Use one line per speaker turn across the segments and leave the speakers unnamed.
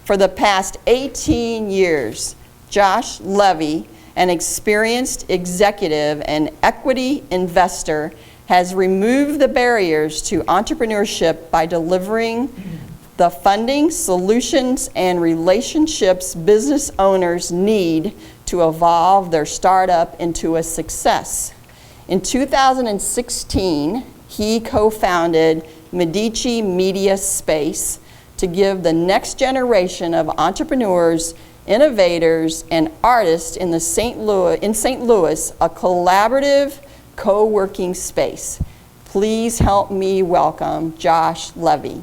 For the past 18 years, Josh Levy, an experienced executive and equity investor, has removed the barriers to entrepreneurship by delivering the funding, solutions, and relationships business owners need to evolve their startup into a success. In 2016, he co-founded Medici Media Space to give the next generation of entrepreneurs, innovators, and artists in St. Louis a collaborative co-working space. Please help me welcome Josh Levy.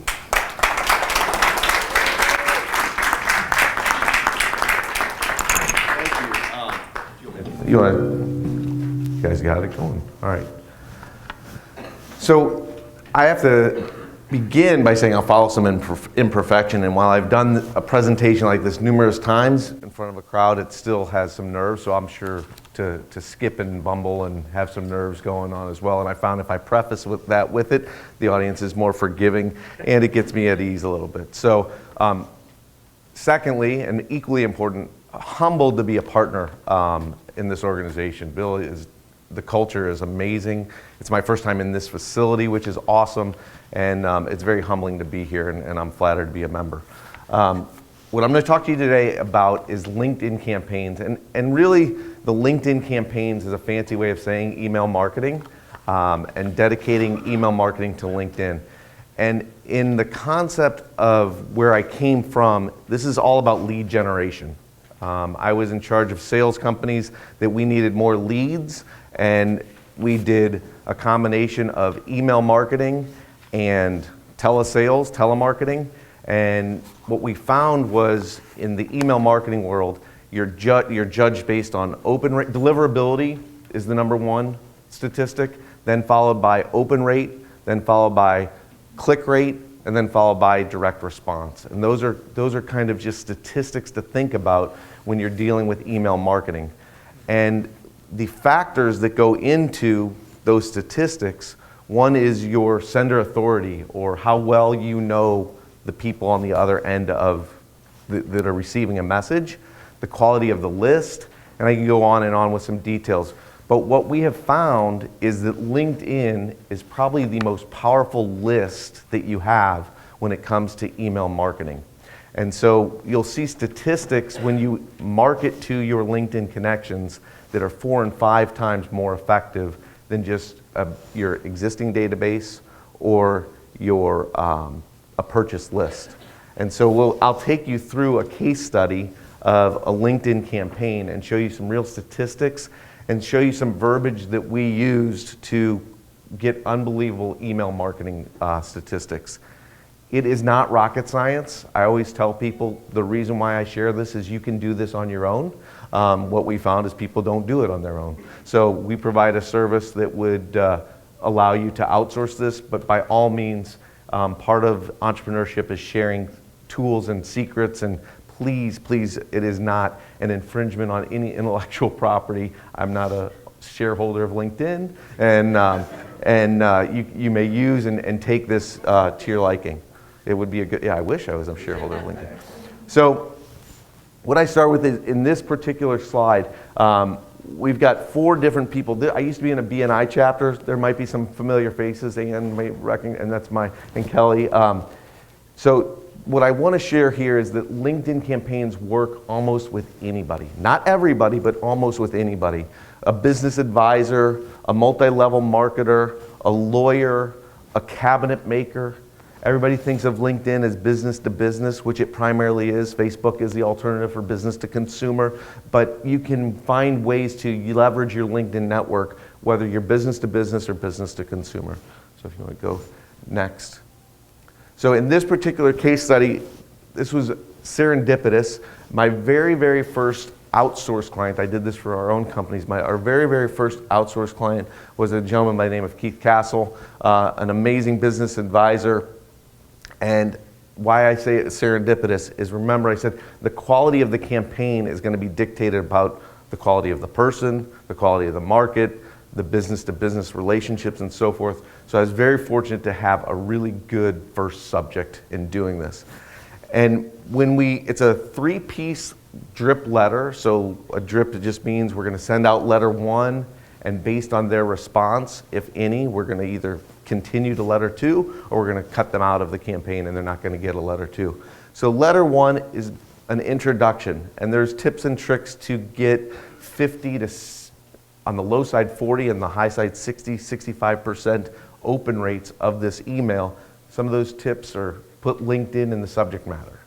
You guys got it going? All right. So I have to begin by saying I'll follow some imperfection, and while I've done a presentation like this numerous times in front of a crowd, it still has some nerves, so I'm sure to skip and bumble and have some nerves going on as well. And I found if I preface with it, the audience is more forgiving and it gets me at ease a little bit. So secondly, and equally important, humbled to be a partner in this organization. The culture is amazing. It's my first time in this facility, which is awesome, and it's very humbling to be here, and I'm flattered to be a member. What I'm going to talk to you today about is LinkedIn campaigns, and really the LinkedIn campaigns is a fancy way of saying email marketing, and dedicating email marketing to LinkedIn. And in the concept of where I came from, this is all about lead generation. I was in charge of sales companies that we needed more leads, and we did a combination of email marketing and telesales, telemarketing. And what we found was in the email marketing world, you're judged based on open rate. Deliverability is the number one statistic, then followed by open rate, then followed by click rate, and then followed by direct response. And those are kind of just statistics to think about when you're dealing with email marketing. And the factors that go into those statistics, one is your sender authority, or how well you know the people on the other end of that are receiving a message, the quality of the list, and I can go on and on with some details. But what we have found is that LinkedIn is probably the most powerful list that you have when it comes to email marketing. And so you'll see statistics when you market to your LinkedIn connections that are 4 and 5 times more effective than just your existing database or your a purchase list. And so I'll take you through a case study of a LinkedIn campaign and show you some real statistics and show you some verbiage that we used to get unbelievable email marketing statistics. It is not rocket science. I always tell people the reason why I share this is you can do this on your own. What we found is people don't do it on their own. So we provide a service that would allow you to outsource this, but by all means, part of entrepreneurship is sharing tools and secrets, and please, it is not an infringement on any intellectual property. I'm not a shareholder of LinkedIn, and you may use and take this to your liking. It would be a good, I wish I was a shareholder of LinkedIn. So what I start with is, in this particular slide, we've got 4 different people. I used to be in a BNI chapter. There might be some familiar faces, Ann may recognize, and that's and Kelly. So what I want to share here is that LinkedIn campaigns work almost with anybody. Not everybody, but almost with anybody. A business advisor, a multi-level marketer, a lawyer, a cabinet maker. Everybody thinks of LinkedIn as business to business, which it primarily is. Facebook is the alternative for business to consumer. But you can find ways to leverage your LinkedIn network, whether you're business to business or business to consumer. So if you want to go next. So in this particular case study, this was serendipitous. My very, very first outsourced client, I did this for our own companies, our very, very first outsourced client was a gentleman by the name of Keith Castle, an amazing business advisor. And why I say it's serendipitous is, remember I said the quality of the campaign is going to be dictated about the quality of the person, the quality of the market, the business to business relationships, and so forth. So I was very fortunate to have a really good first subject in doing this. And it's a 3-piece drip letter. So a drip just means we're going to send out letter 1, and based on their response, if any, we're going to either continue to letter 2, or we're going to cut them out of the campaign and they're not going to get a letter 2. So letter 1 is an introduction, and there's tips and tricks to get 50 to, on the low side 40, and the high side 60, 65% open rates of this email. Some of those tips are put LinkedIn in the subject matter.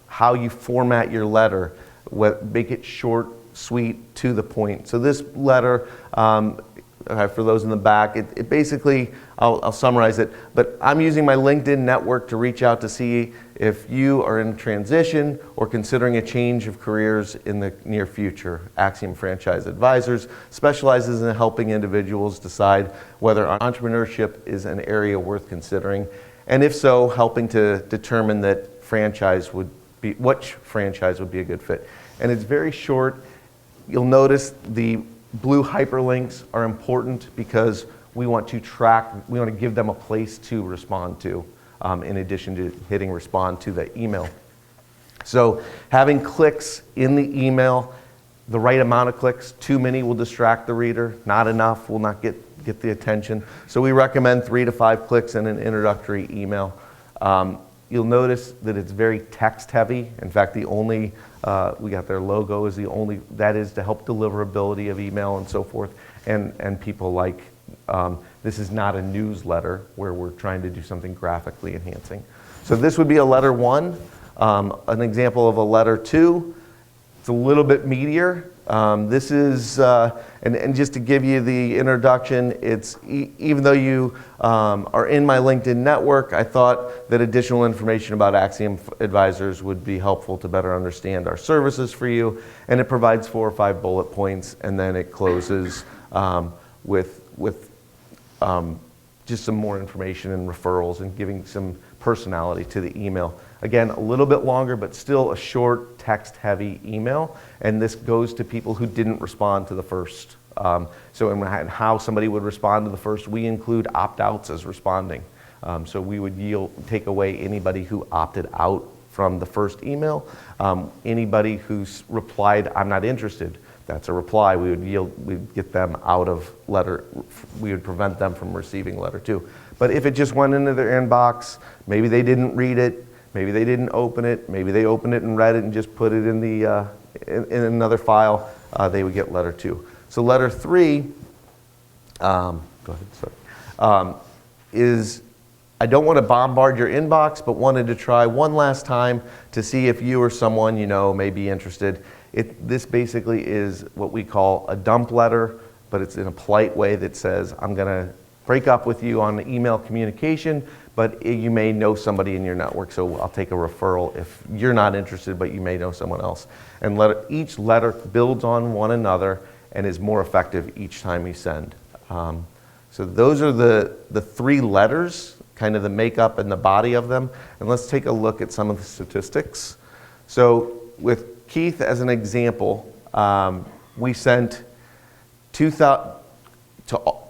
How you format your letter, make it short, sweet, to the point. So this letter, for those in the back, it basically, I'll summarize it, but I'm using my LinkedIn network to reach out to see if you are in transition or considering a change of careers in the near future. Axiom Franchise Advisors specializes in helping individuals decide whether entrepreneurship is an area worth considering, and if so, helping to determine which franchise would be a good fit. And it's very short. You'll notice the blue hyperlinks are important because we want to give them a place to respond to, in addition to hitting respond to the email. So having clicks in the email, the right amount of clicks, too many will distract the reader, not enough will not get the attention. So we recommend 3 to 5 clicks in an introductory email. You'll notice that it's very text heavy. In fact, we got their logo is that is to help deliverability of email and so forth. And people like, this is not a newsletter where we're trying to do something graphically enhancing. So this would be a letter 1. An example of a letter 2, it's a little bit meatier. This is, and just to give you the introduction, it's even though you are in my LinkedIn network, I thought that additional information about Axiom Advisors would be helpful to better understand our services for you. And it provides 4 or 5 bullet points, and then it closes with just some more information and referrals and giving some personality to the email. Again, a little bit longer, but still a short, text-heavy email. And this goes to people who didn't respond to the first. So in how somebody would respond to the first, we include opt-outs as responding. So we would take away anybody who opted out from the first email. Anybody who's replied, "I'm not interested," that's a reply. We'd get them out of letter. We would prevent them from receiving letter 2. But if it just went into their inbox, maybe they didn't read it, maybe they didn't open it, maybe they opened it and read it and just put it in the in another file, they would get letter 2. So letter 3, go ahead, sorry, is I don't want to bombard your inbox, but wanted to try one last time to see if you or someone you know may be interested. This basically is what we call a dump letter, but it's in a polite way that says, I'm going to break up with you on email communication, but you may know somebody in your network, so I'll take a referral if you're not interested, but you may know someone else. And each letter builds on one another and is more effective each time you send. So those are the 3 letters, kind of the makeup and the body of them. And let's take a look at some of the statistics. So with Keith as an example, we sent 2,000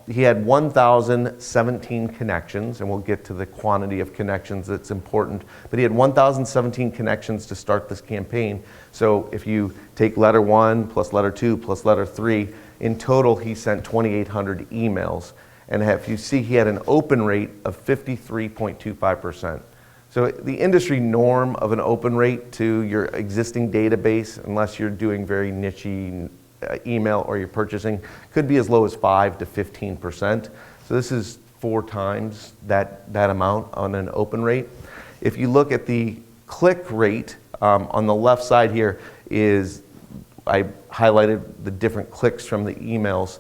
he had 1,017 connections, and we'll get to the quantity of connections that's important, but he had 1,017 connections to start this campaign. So if you take letter 1 plus letter 2 plus letter 3, in total he sent 2,800 emails. And if you see, he had an open rate of 53.25%. So the industry norm of an open rate to your existing database, unless you're doing very niche-y email or you're purchasing, could be as low as 5 to 15%. So this is 4 times that amount on an open rate. If you look at the click rate, on the left side here is, I highlighted the different clicks from the emails.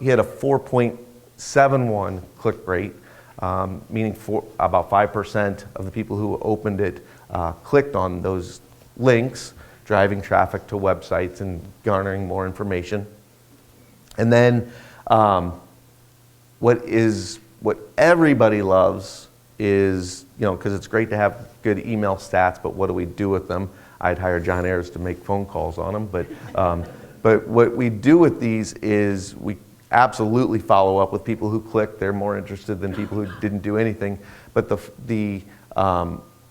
He had a 4.71 click rate, meaning about 5% of the people who opened it clicked on those links, driving traffic to websites and garnering more information. And then what everybody loves is, because it's great to have good email stats, but what do we do with them? I'd hire John Ayers to make phone calls on them, but what we do with these is we absolutely follow up with people who clicked. They're more interested than people who didn't do anything. But the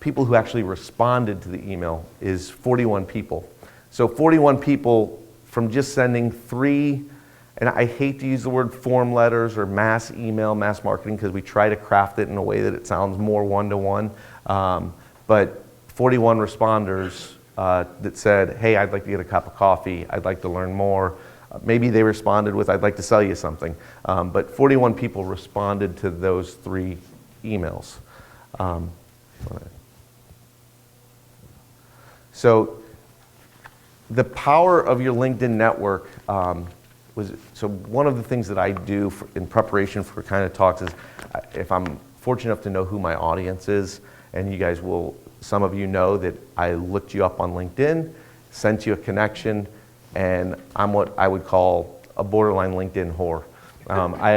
people who actually responded to the email is 41 people. So 41 people from just sending 3, and I hate to use the word form letters or mass email, mass marketing, because we try to craft it in a way that it sounds more one-to-one. But 41 responders that said, hey, I'd like to get a cup of coffee, I'd like to learn more. Maybe they responded with, I'd like to sell you something. But 41 people responded to those 3 emails. So the power of your LinkedIn network so one of the things that I do in preparation for kind of talks is if I'm fortunate enough to know who my audience is, and you guys will, some of you know that I looked you up on LinkedIn, sent you a connection, and I'm what I would call a borderline LinkedIn whore. I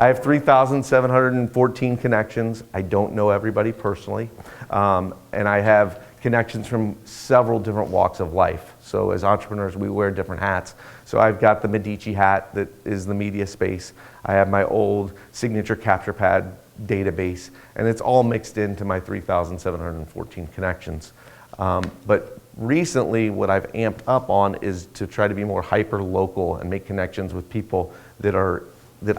have 3,714 connections. I don't know everybody personally, and I have connections from several different walks of life. So as entrepreneurs, we wear different hats. So I've got the Medici hat that is the media space. I have my old signature capture pad database, and it's all mixed into my 3,714 connections. But recently, what I've amped up on is to try to be more hyper-local and make connections with people that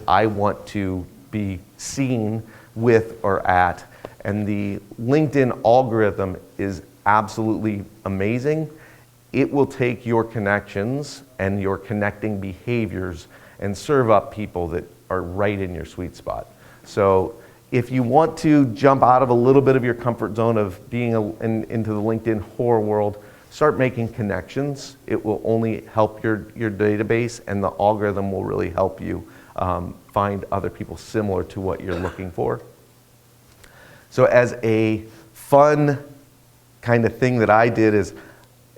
I want to be seen with or at. And the LinkedIn algorithm is absolutely amazing. It will take your connections and your connecting behaviors and serve up people that are right in your sweet spot. So if you want to jump out of a little bit of your comfort zone of being into the LinkedIn whore world, start making connections. It will only help your database, and the algorithm will really help you find other people similar to what you're looking for. So as a fun kind of thing that I did is,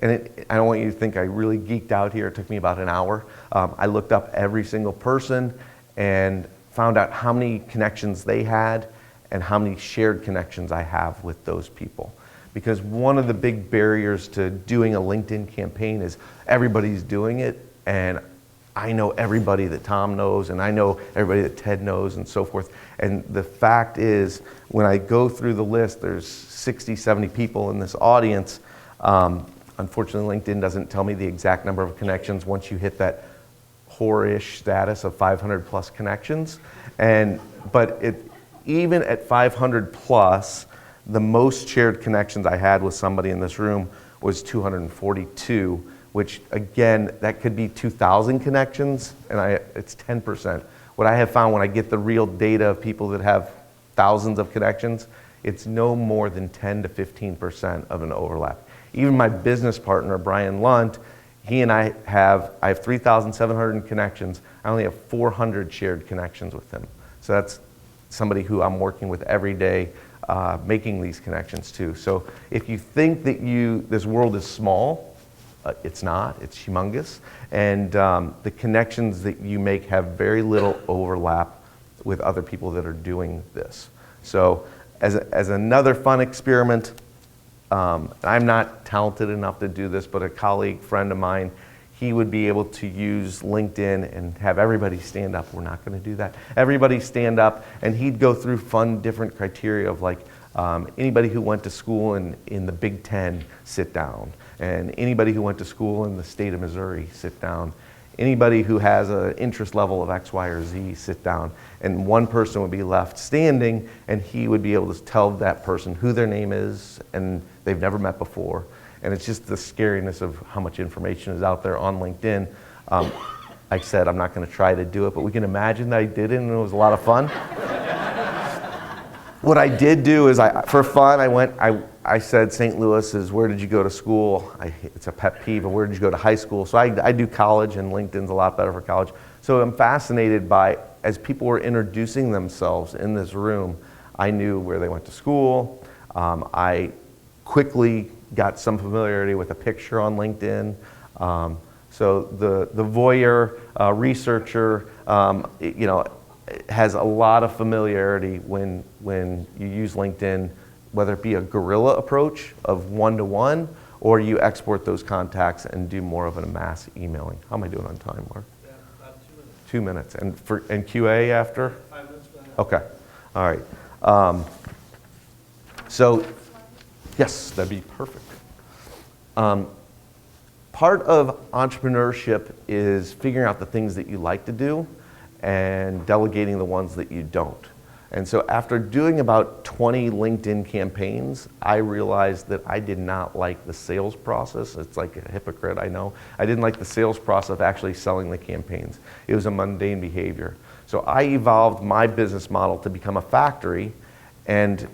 I don't want you to think I really geeked out here. It took me about an hour. I looked up every single person and found out how many connections they had and how many shared connections I have with those people. Because one of the big barriers to doing a LinkedIn campaign is everybody's doing it, and I know everybody that Tom knows, and I know everybody that Ted knows, and so forth. And the fact is, when I go through the list, there's 60, 70 people in this audience. Unfortunately, LinkedIn doesn't tell me the exact number of connections once you hit that whore-ish status of 500 plus connections. But even at 500 plus, the most shared connections I had with somebody in this room was 242, which again, that could be 2,000 connections, and it's 10%. What I have found when I get the real data of people that have thousands of connections, it's no more than 10 to 15% of an overlap. Even my business partner, Brian Lunt, he and I have 3,700 connections. I only have 400 shared connections with him. So that's somebody who I'm working with every day, making these connections too. So if you think that this world is small, it's not, it's humongous. And the connections that you make have very little overlap with other people that are doing this. So as another fun experiment, I'm not talented enough to do this, but a colleague, friend of mine, he would be able to use LinkedIn and have everybody stand up. We're not going to do that. Everybody stand up, and he'd go through fun, different criteria of like anybody who went to school in the Big Ten, sit down. And anybody who went to school in the state of Missouri, sit down. Anybody who has an interest level of X, Y, or Z, sit down. And one person would be left standing, and he would be able to tell that person who their name is, and they've never met before. And it's just the scariness of how much information is out there on LinkedIn. Like I said, I'm not going to try to do it, but we can imagine that I did it, and it was a lot of fun. What I did do is, for fun, I said St. Louis is, where did you go to school? It's a pet peeve, but where did you go to high school? So I do college, and LinkedIn's a lot better for college. So I'm fascinated by, as people were introducing themselves in this room, I knew where they went to school. I quickly got some familiarity with a picture on LinkedIn. So the voyeur researcher, has a lot of familiarity when you use LinkedIn, whether it be a guerrilla approach of one-to-one, or you export those contacts and do more of a mass emailing. How am I doing on time, Mark?
Yeah, about 2 minutes.
2 minutes. And QA after?
5 minutes.
Okay. All right. So, yes, that'd be perfect. Part of entrepreneurship is figuring out the things that you like to do and delegating the ones that you don't. And so after doing about 20 LinkedIn campaigns, I realized that I did not like the sales process. It's like a hypocrite, I know. I didn't like the sales process of actually selling the campaigns. It was a mundane behavior. So I evolved my business model to become a factory and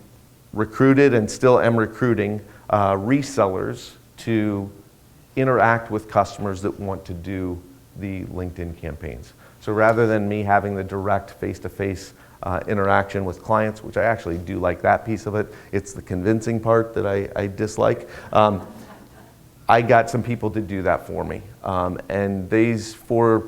recruited and still am recruiting resellers to interact with customers that want to do the LinkedIn campaigns. So rather than me having the direct face-to-face interaction with clients, which I actually do like that piece of it, it's the convincing part that I dislike. I got some people to do that for me. And these 4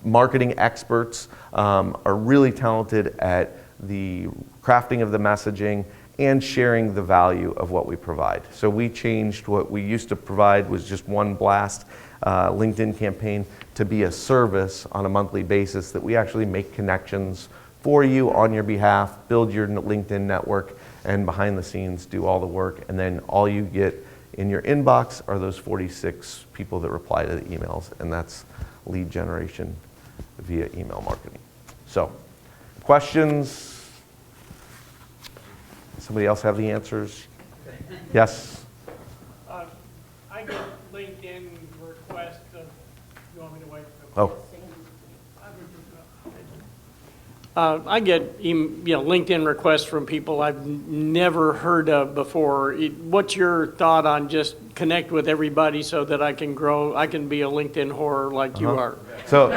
marketing experts are really talented at the crafting of the messaging and sharing the value of what we provide. So we changed what we used to provide was just one blast LinkedIn campaign to be a service on a monthly basis that we actually make connections for you on your behalf, build your LinkedIn network, and behind the scenes do all the work. And then all you get in your inbox are those 46 people that reply to the emails, and that's lead generation via email marketing. So, questions? Somebody else have the answers? Yes?
I get LinkedIn requests of, you want me to wait?
Oh.
I get LinkedIn requests from people I've never heard of before. What's your thought on just connect with everybody so that I can grow, I can be a LinkedIn whore like you are?
So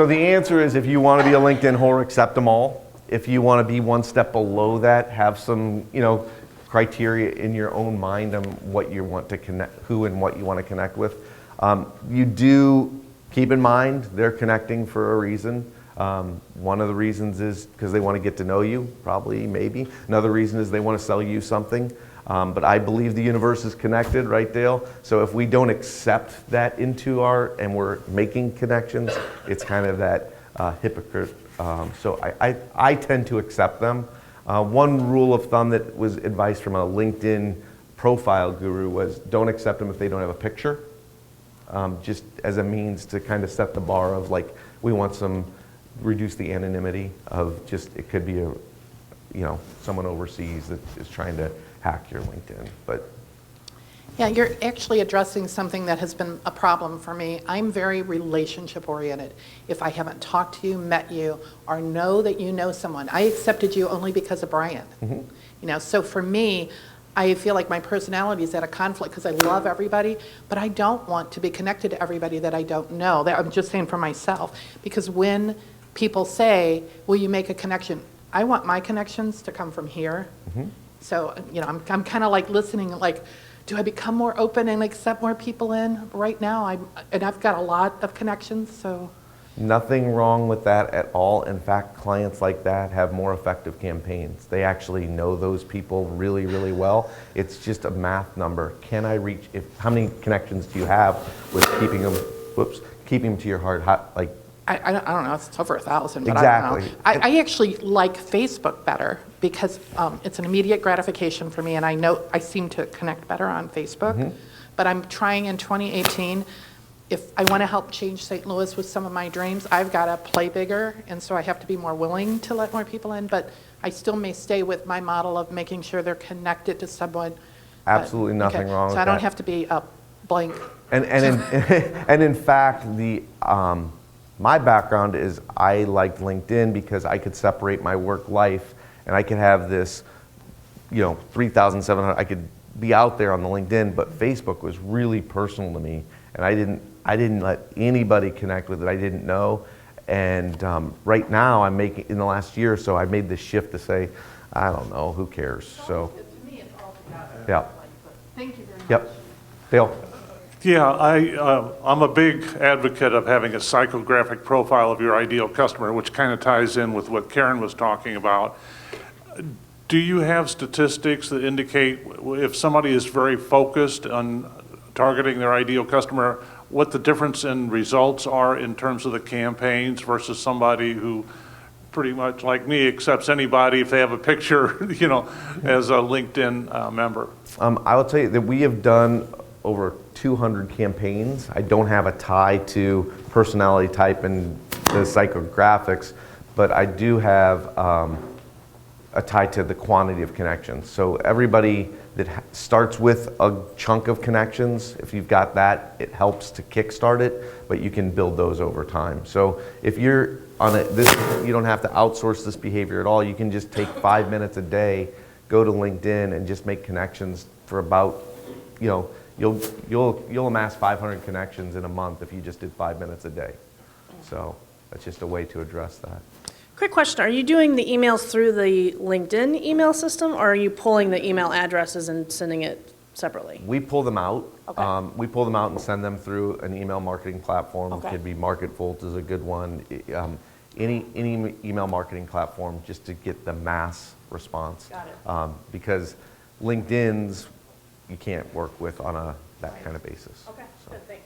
the answer is if you want to be a LinkedIn whore, accept them all. If you want to be one step below that, have some, criteria in your own mind on what you want to connect, who and what you want to connect with. You do keep in mind they're connecting for a reason. One of the reasons is because they want to get to know you, probably, maybe. Another reason is they want to sell you something. But I believe the universe is connected, right, Dale? So if we don't accept that into and we're making connections, it's kind of that hypocrite. So I tend to accept them. One rule of thumb that was advice from a LinkedIn profile guru was don't accept them if they don't have a picture, just as a means to kind of set the bar of like, we want reduce the anonymity of just, it could be someone overseas that is trying to hack your LinkedIn, but.
Yeah, you're actually addressing something that has been a problem for me. I'm very relationship oriented. If I haven't talked to you, met you, or know that you know someone, I accepted you only because of Brian. Mm-hmm. So for me, I feel like my personality is at a conflict because I love everybody, but I don't want to be connected to everybody that I don't know. I'm just saying for myself, because when people say, will you make a connection? I want my connections to come from here. Mm-hmm. So, I'm kind of like listening, like, do I become more open and accept more people in? Right now, I've got a lot of connections, so.
Nothing wrong with that at all. In fact, clients like that have more effective campaigns. They actually know those people really, really well. It's just a math number. Can I reach, how many connections do you have with keeping them to your heart?
I don't know, it's over 1,000, but
exactly.
I don't know. I actually like Facebook better because it's an immediate gratification for me, and I know I seem to connect better on Facebook. Mm-hmm. But I'm trying in 2018, if I want to help change St. Louis with some of my dreams, I've got to play bigger, and so I have to be more willing to let more people in, but I still may stay with my model of making sure they're connected to someone.
Absolutely nothing wrong with that.
So I don't have to be blank.
And in fact, my background is I liked LinkedIn because I could separate my work life and I could have this, 3,700, I could be out there on the LinkedIn, but Facebook was really personal to me and I didn't let anybody connect with it I didn't know. And right now in the last year or so, I made this shift to say, I don't know, who cares? So,
to me, it's all together.
Yeah.
Thank you very much.
Yep. Dale?
Yeah, I'm a big advocate of having a psychographic profile of your ideal customer, which kind of ties in with what Karen was talking about. Do you have statistics that indicate if somebody is very focused on targeting their ideal customer, what the difference in results are in terms of the campaigns versus somebody who pretty much like me, accepts anybody if they have a picture, as a LinkedIn member.
I will tell you that we have done over 200 campaigns. I don't have a tie to personality type and the psychographics, but I do have a tie to the quantity of connections. So everybody that starts with a chunk of connections, if you've got that, it helps to kickstart it, but you can build those over time. So if you're on you don't have to outsource this behavior at all. You can just take 5 minutes a day, go to LinkedIn and just make connections for about, you'll amass 500 connections in a month if you just did 5 minutes a day. So that's just a way to address that.
Quick question, are you doing the emails through the LinkedIn email system, or are you pulling the email addresses and sending it separately?
We pull them out.
Okay.
We pull them out and send them through an email marketing platform.
Okay.
Could be MarketVolt is a good one. Any email marketing platform, just to get the mass response.
Got it.
Because LinkedIn's you can't work with on that kind of basis.
Okay, good, thanks.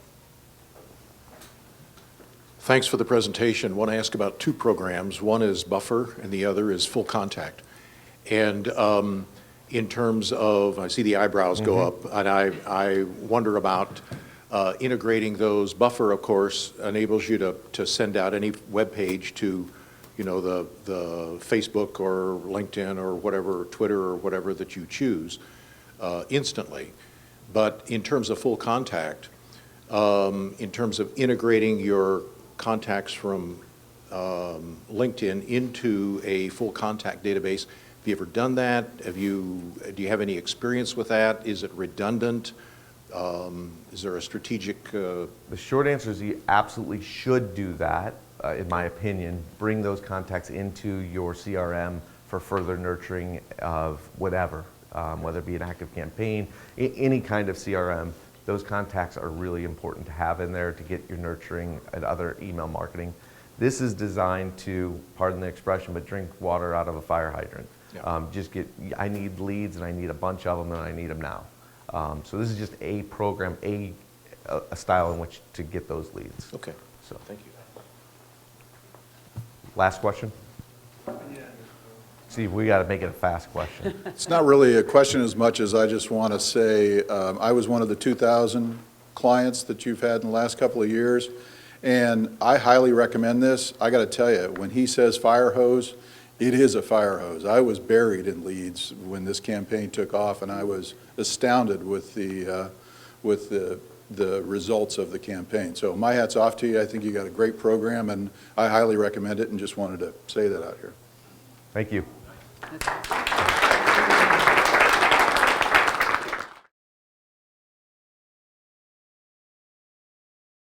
Thanks for the presentation. I want to ask about two programs. One is Buffer and the other is Full Contact. And in terms of, I see the eyebrows go up, and I wonder about integrating those. Buffer, of course, enables you to send out any web page to, the Facebook or LinkedIn or whatever, Twitter or whatever that you choose instantly. But in terms of Full Contact, in terms of integrating your contacts from LinkedIn into a Full Contact database, have you ever done that? Do you have any experience with that? Is it redundant? Is there a strategic?
The short answer is you absolutely should do that, in my opinion. Bring those contacts into your CRM for further nurturing of whatever, whether it be an active campaign, any kind of CRM. Those contacts are really important to have in there to get your nurturing and other email marketing. This is designed to, pardon the expression, but drink water out of a fire hydrant.
Yeah.
I need leads and I need a bunch of them and I need them now. So this is just a program, a style in which to get those leads.
Okay,
So,
thank you.
last question? Steve, we got to make it a fast question.
It's not really a question as much as I just want to say, I was one of the 2,000 clients that you've had in the last couple of years, and I highly recommend this. I got to tell you, when he says fire hose, it is a fire hose. I was buried in leads when this campaign took off, and I was astounded with the results of the campaign. So my hat's off to you. I think you got a great program, and I highly recommend it, and just wanted to say that out here.
Thank you.